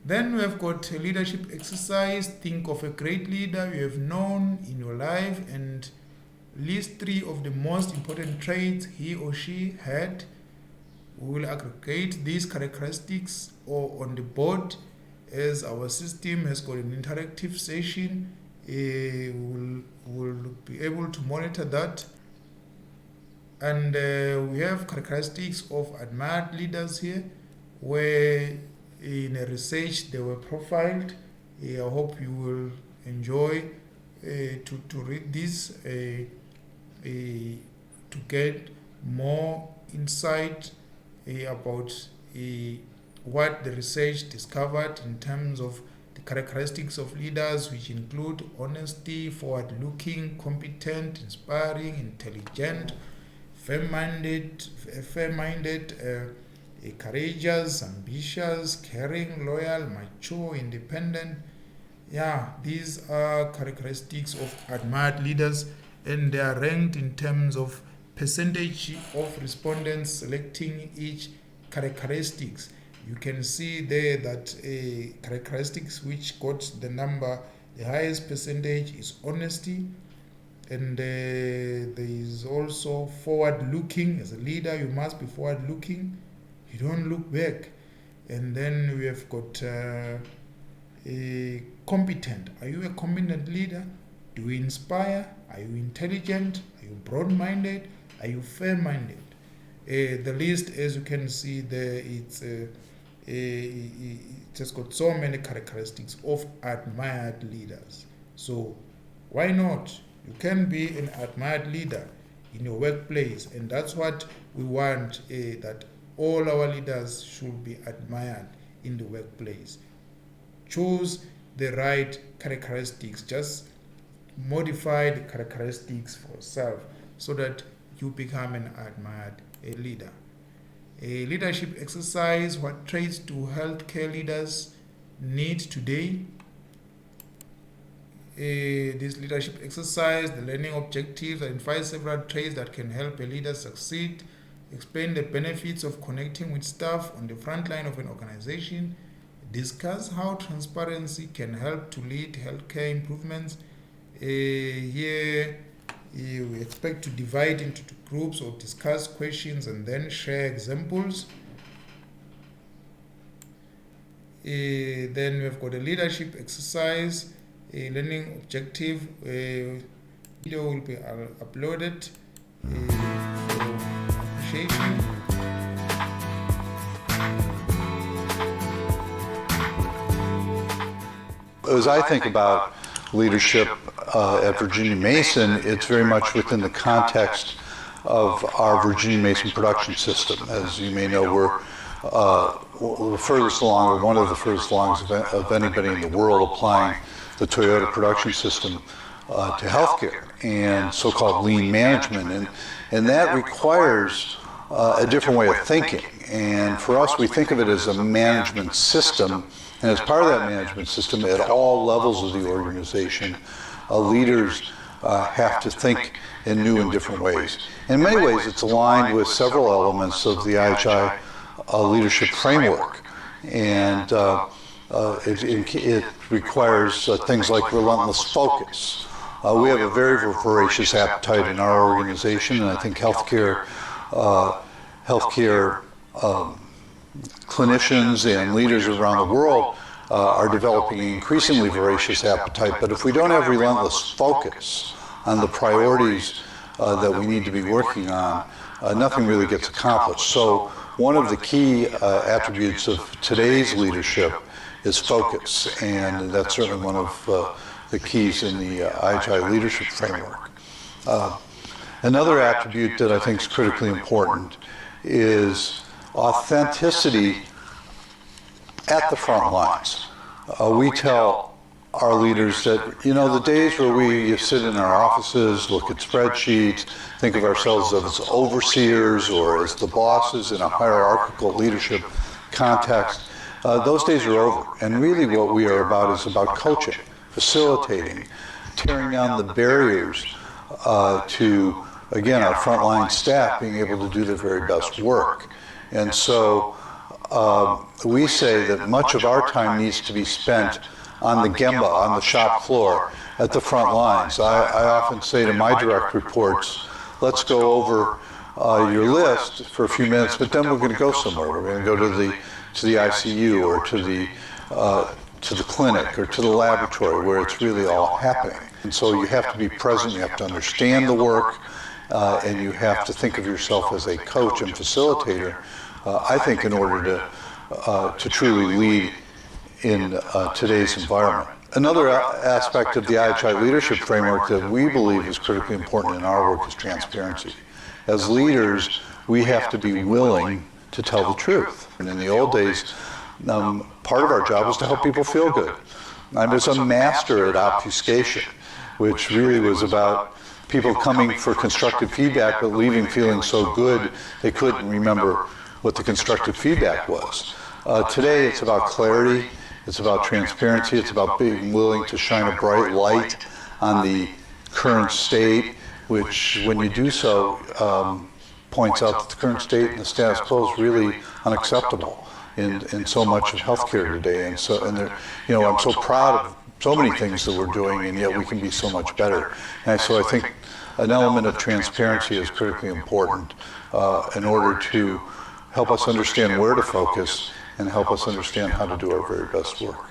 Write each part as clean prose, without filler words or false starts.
Then we have got a leadership exercise. Think of a great leader you have known in your life and list 3 of the most important traits he or she had. We will aggregate these characteristics or on the board as our system has got an interactive session. We'll be able to monitor that. And we have characteristics of admired leaders here, where in a research they were profiled. I hope you will enjoy to read this to get more insight about what the research discovered in terms of the characteristics of leaders, which include honesty, forward-looking, competent, inspiring, intelligent, fair-minded, courageous, ambitious, caring, loyal, mature, independent. Yeah, these are characteristics of admired leaders, and they are ranked in terms of percentage of respondents selecting each characteristics. You can see there that characteristics which got the highest percentage is honesty, and there is also forward-looking. As a leader, you must be forward-looking. You don't look back. And then we have got competent. Are you a competent leader? Do you inspire? Are you intelligent? Are you broad-minded? Are you fair-minded? The list, as you can see there, it has got so many characteristics of admired leaders. So why not? You can be an admired leader in your workplace, and that's what we want, that all our leaders should be admired in the workplace. Choose the right characteristics. Just modify the characteristics for yourself so that you become an admired leader. A leadership exercise: what traits do healthcare leaders need today? This leadership exercise, the learning objectives, identify several traits that can help a leader succeed. Explain the benefits of connecting with staff on the front line of an organization. Discuss how transparency can help to lead healthcare improvements. Here, we expect to divide into 2 groups or discuss questions and then share examples. Then we've got a leadership exercise, a learning objective. Video will be uploaded for appreciation. As I think about leadership at Virginia Mason, it's very much within the context of our Virginia Mason production system. As you may know, we're the furthest along, or one of the furthest along of anybody in the world applying the Toyota production system to healthcare and so-called lean management. And that requires a different way of thinking. And for us, we think of it as a management system. And as part of that management system, at all levels of the organization, leaders have to think in new and different ways. In many ways, it's aligned with several elements of the IHI leadership framework. And it requires things like relentless focus. We have a very voracious appetite in our organization, and I think healthcare clinicians and leaders around the world are developing an increasingly voracious appetite. But if we don't have relentless focus on the priorities that we need to be working on, nothing really gets accomplished. So one of the key attributes of today's leadership is focus, and that's certainly one of the keys in the IHI leadership framework. Another attribute that I think is critically important is authenticity at the front lines. We tell our leaders that, the days where we sit in our offices, look at spreadsheets, think of ourselves as overseers or as the bosses in a hierarchical leadership context, those days are over. And really what we are about is about coaching, facilitating, tearing down the barriers to, again, our frontline staff being able to do their very best work. And so we say that much of our time needs to be spent on the gemba, on the shop floor, at the front lines. I often say to my direct reports, let's go over your list for a few minutes, but then we're going to go somewhere. We're going to go to the ICU or to the clinic or to the laboratory where it's really all happening. And so you have to be present, you have to understand the work, and you have to think of yourself as a coach and facilitator, I think, in order to truly lead in today's environment. Another aspect of the IHI leadership framework that we believe is critically important in our work is transparency. As leaders, we have to be willing to tell the truth. And in the old days, part of our job was to help people feel good. I was a master at obfuscation, which really was about people coming for constructive feedback but leaving feeling so good they couldn't remember what the constructive feedback was. Today it's about clarity, it's about transparency, it's about being willing to shine a bright light on the current state, which when you do so points out that the current state and the status quo is really unacceptable in so much of healthcare today. And I'm so proud of so many things that we're doing, and yet we can be so much better. And so I think an element of transparency is critically important in order to help us understand where to focus and help us understand how to do our very best work.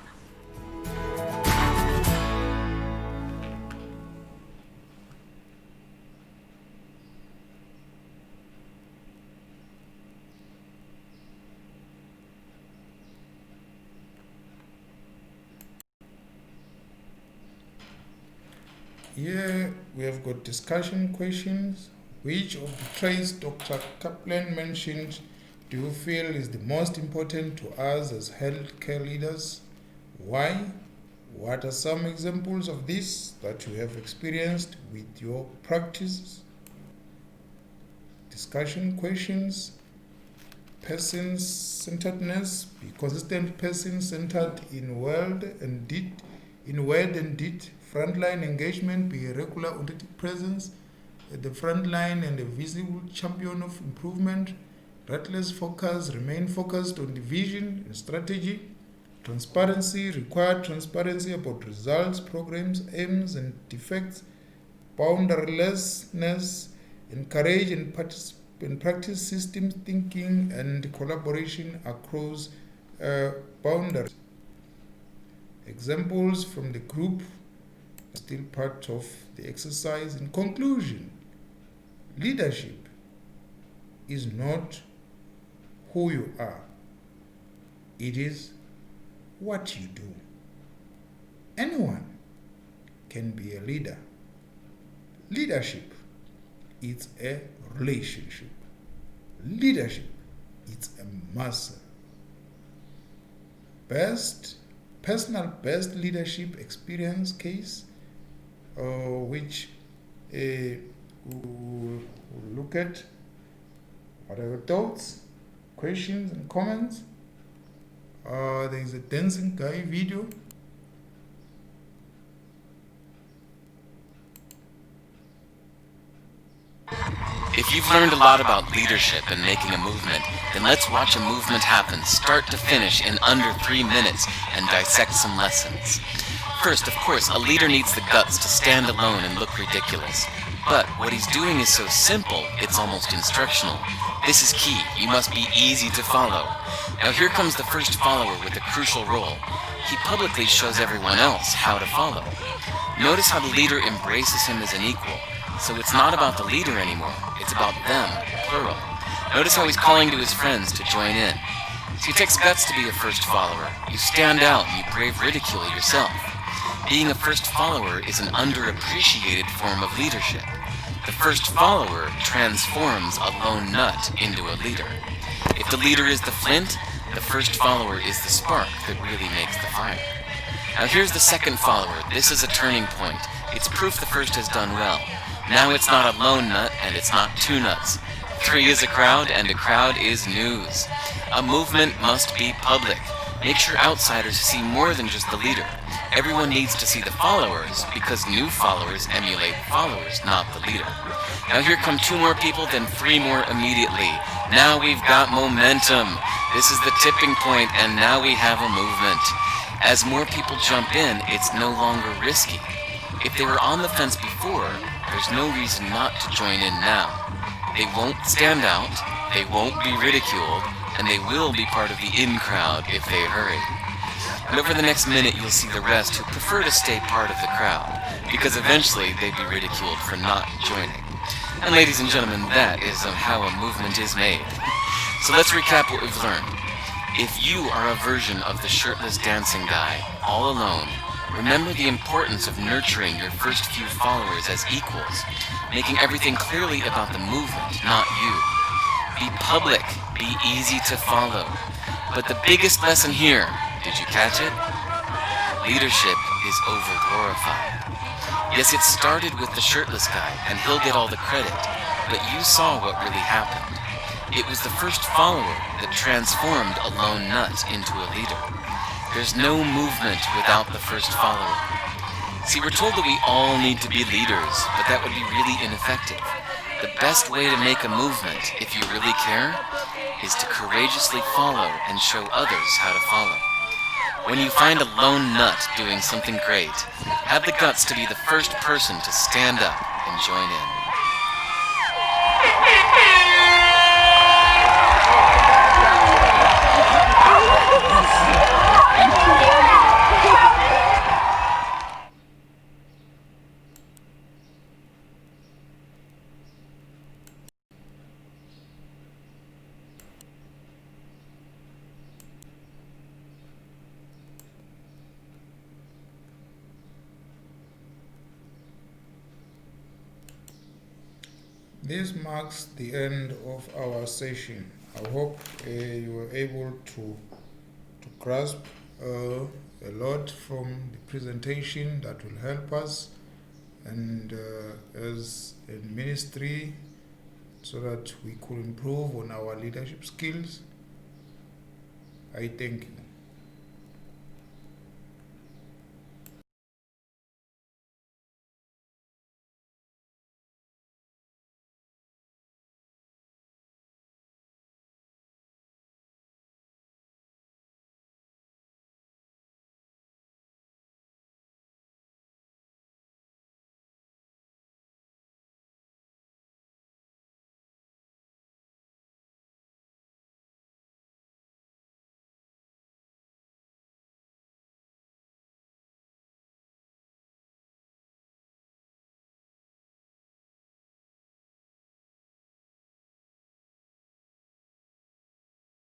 Here we have got discussion questions. Which of the traits Dr. Kaplan mentioned do you feel is the most important to us as healthcare leaders? Why? What are some examples of this that you have experienced with your practice? Discussion questions. Person-centeredness. Be consistent person-centered in word and deed. Frontline engagement. Be a regular authentic presence at the front line and a visible champion of improvement. Relentless focus. Remain focused on the vision and strategy. Transparency. Require transparency about results, programs, aims, and defects. Boundarylessness. Encourage and practice systems thinking and collaboration across boundaries. Examples from the group are still part of the exercise. In conclusion, leadership is not who you are. It is what you do. Anyone can be a leader. Leadership is a relationship. Leadership is a muscle. Personal best leadership experience case, which we'll look at. What are your thoughts, questions, and comments? There is a dancing guy video. If you've learned a lot about leadership and making a movement, then let's watch a movement happen start to finish in under 3 minutes and dissect some lessons. First, of course, a leader needs the guts to stand alone and look ridiculous. But what he's doing is so simple, it's almost instructional. This is key. You must be easy to follow. Now here comes the first follower with a crucial role. He publicly shows everyone else how to follow. Notice how the leader embraces him as an equal. So it's not about the leader anymore, it's about them, plural. Notice how he's calling to his friends to join in. So it takes guts to be a first follower. You stand out and you brave ridicule yourself. Being a first follower is an underappreciated form of leadership. The first follower transforms a lone nut into a leader. If the leader is the flint, the first follower is the spark that really makes the fire. Now here's the second follower. This is a turning point. It's proof the first has done well. Now it's not a lone nut, and it's not two nuts. 3 is a crowd, and a crowd is news. A movement must be public. Make sure outsiders see more than just the leader. Everyone needs to see the followers, because new followers emulate followers, not the leader. Now here come 2 more people, then 3 more immediately. Now we've got momentum. This is the tipping point, and now we have a movement. As more people jump in, it's no longer risky. If they were on the fence before, there's no reason not to join in now. They won't stand out, they won't be ridiculed, and they will be part of the in crowd if they hurry. And over the next minute, you'll see the rest who prefer to stay part of the crowd, because eventually they'd be ridiculed for not joining. And ladies and gentlemen, that is how a movement is made. So let's recap what we've learned. If you are a version of the shirtless dancing guy, all alone, remember the importance of nurturing your first few followers as equals, making everything clearly about the movement, not you. Be public, be easy to follow. But the biggest lesson here, did you catch it? Leadership is overglorified. Yes, it started with the shirtless guy, and he'll get all the credit, but you saw what really happened. It was the first follower that transformed a lone nut into a leader. There's no movement without the first follower. See, we're told that we all need to be leaders, but that would be really ineffective. The best way to make a movement, if you really care, is to courageously follow and show others how to follow. When you find a lone nut doing something great, have the guts to be the first person to stand up and join in. This marks the end of our session. I hope you were able to grasp a lot from the presentation that will help us and as a ministry so that we could improve on our leadership skills. I thank you.